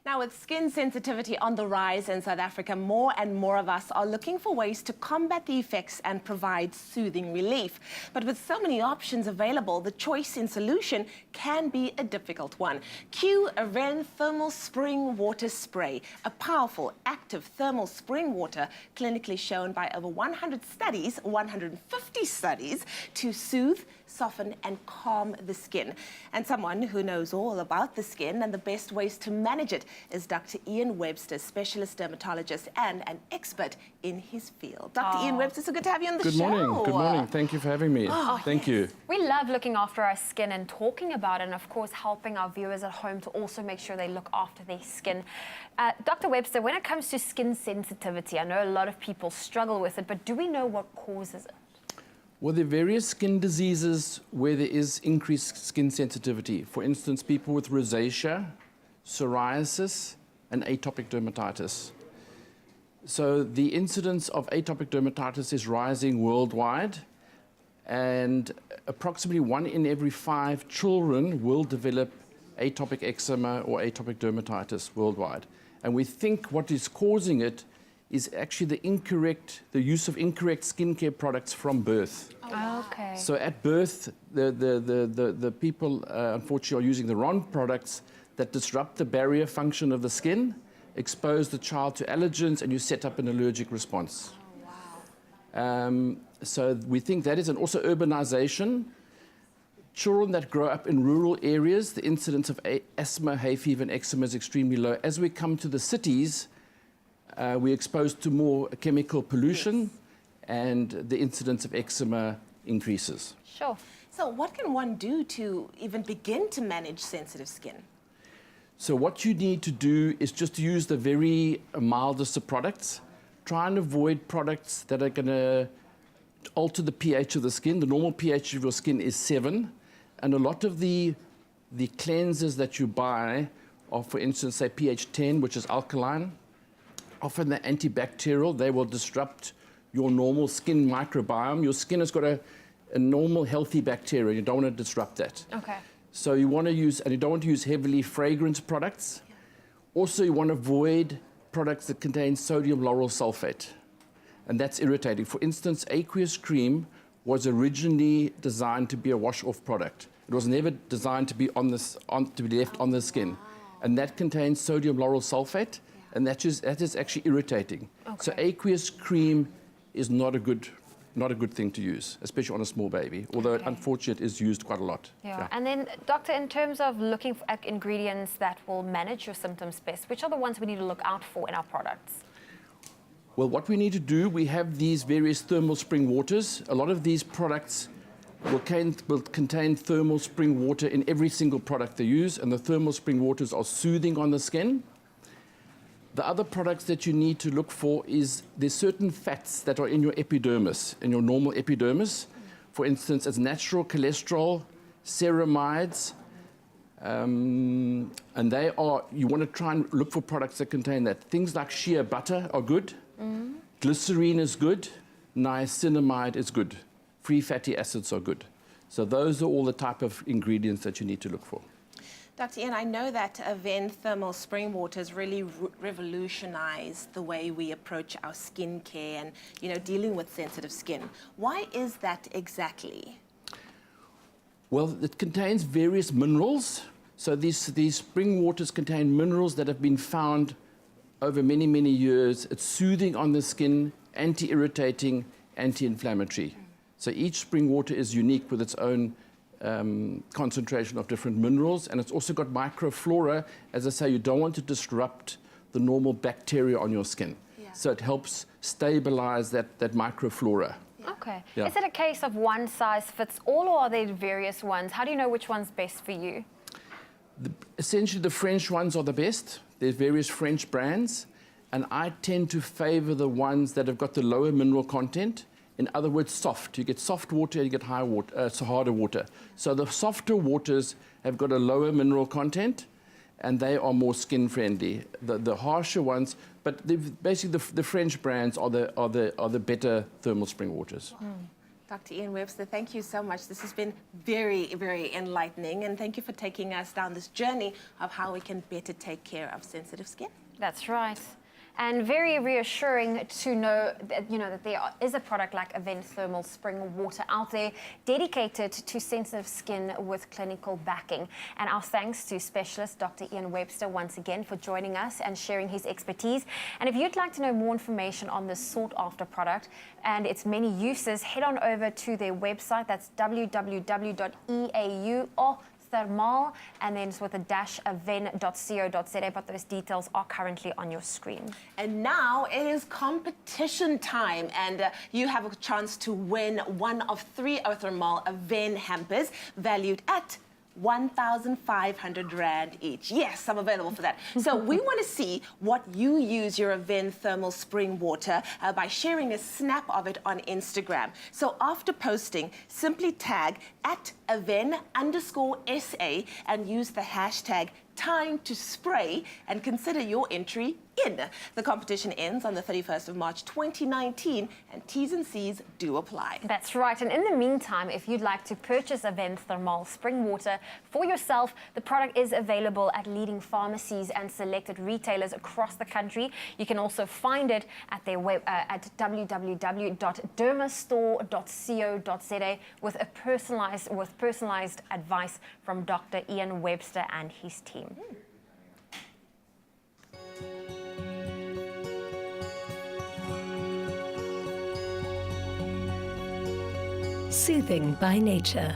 Now, with skin sensitivity on the rise in South Africa, more and more of us are looking for ways to combat the effects and provide soothing relief. But with so many options available, the choice in solution can be a difficult one. Cue Avène Thermal Spring Water Spray, a powerful, active thermal spring water clinically shown by over 100 studies, 150 studies, to soothe, soften and calm the skin. And someone who knows all about the skin and the best ways to manage it is Dr. Ian Webster, specialist dermatologist and an expert in his field. Dr. Ian Webster, so good to have you on the show. Good morning. Good morning. Thank you for having me. Thank you. We love looking after our skin and talking about it, and of course helping our viewers at home to also make sure they look after their skin. Dr. Webster, when it comes to skin sensitivity, I know a lot of people struggle with it, but do we know what causes it? Well, there are various skin diseases where there is increased skin sensitivity. For instance, people with rosacea, psoriasis, and atopic dermatitis. So the incidence of atopic dermatitis is rising worldwide, and approximately 1 in every 5 children will develop atopic eczema or atopic dermatitis worldwide. And we think what is causing it is actually the use of incorrect skincare products from birth. Oh, okay. So at birth, the people unfortunately are using the wrong products that disrupt the barrier function of the skin, expose the child to allergens, and you set up an allergic response. Oh, wow. So we think that is, and also urbanization. Children that grow up in rural areas, the incidence of asthma, hay fever, and eczema is extremely low. As we come to the cities, we're exposed to more chemical pollution, and the incidence of eczema increases. Sure. So what can one do to even begin to manage sensitive skin? So what you need to do is just to use the very mildest of products. Try and avoid products that are going to alter the pH of the skin. The normal pH of your skin is 7, and a lot of the cleansers that you buy are, for instance, say pH 10, which is alkaline. Often they're antibacterial. They will disrupt your normal skin microbiome. Your skin has got a normal, healthy bacteria. You don't want to disrupt that. Okay. So you want to use, and you don't want to use heavily fragrant products. Also, you want to avoid products that contain sodium lauryl sulfate, and that's irritating. For instance, aqueous cream was originally designed to be a wash-off product. It was never designed to be to be left on the skin, and that contains sodium lauryl sulfate. And that is actually irritating. Okay. So aqueous cream is not a good thing to use, especially on a small baby, although unfortunately it is used quite a lot. Yeah. And then, doctor, in terms of looking at ingredients that will manage your symptoms best, which are the ones we need to look out for in our products? Well, what we need to do, we have these various thermal spring waters. A lot of these products will contain thermal spring water in every single product they use, and the thermal spring waters are soothing on the skin. The other products that you need to look for is there's certain fats that are in your epidermis, in your normal epidermis. For instance, as natural cholesterol, ceramides, and they are, you want to try and look for products that contain that. Things like shea butter are good, glycerine is good, niacinamide is good, free fatty acids are good. So those are all the type of ingredients that you need to look for. Dr. Ian, I know that Avène Thermal Spring Water has really revolutionized the way we approach our skin care and, you know, dealing with sensitive skin. Why is that exactly? Well, it contains various minerals. So these spring waters contain minerals that have been found over many, many years. It's soothing on the skin, anti-irritating, anti-inflammatory. So each spring water is unique with its own concentration of different minerals, and it's also got microflora. As I say, you don't want to disrupt the normal bacteria on your skin. Yeah. So it helps stabilize that microflora. Yeah. Okay. Yeah. Is it a case of one size fits all, or are there various ones? How do you know which one's best for you? Essentially, the French ones are the best. There's various French brands, and I tend to favor the ones that have got the lower mineral content. In other words, soft. You get soft water, you get harder water. So the softer waters have got a lower mineral content, and they are more skin friendly. The harsher ones, but basically the French brands are the better thermal spring waters. Dr. Ian Webster, thank you so much. This has been very, very enlightening, and thank you for taking us down this journey of how we can better take care of sensitive skin. That's right. And very reassuring to know that, that there is a product like Avène Thermal Spring Water out there dedicated to sensitive skin with clinical backing. And our thanks to specialist Dr. Ian Webster once again for joining us and sharing his expertise. And if you'd like to know more information on this sought-after product and its many uses, head on over to their website. That's www.eau or Thermal, and then it's with a dash avène.co.za, but those details are currently on your screen. And now it is competition time, and you have a chance to win one of 3 Eau Thermale Avène hampers valued at 1,500 Rand each. Yes, I'm available for that. So we want to see what you use your Avène Thermal Spring Water by sharing a snap of it on Instagram. So after posting, simply tag at Avène_SA and use the hashtag time to spray and consider your entry in. The competition ends on the 31st of March 2019, and T's and C's do apply. That's right. And in the meantime, if you'd like to purchase Avène Thermal Spring Water for yourself, the product is available at leading pharmacies and selected retailers across the country. You can also find it at their web at www.dermastore.co.za with personalized advice from Dr. Ian Webster and his team. Soothing by nature.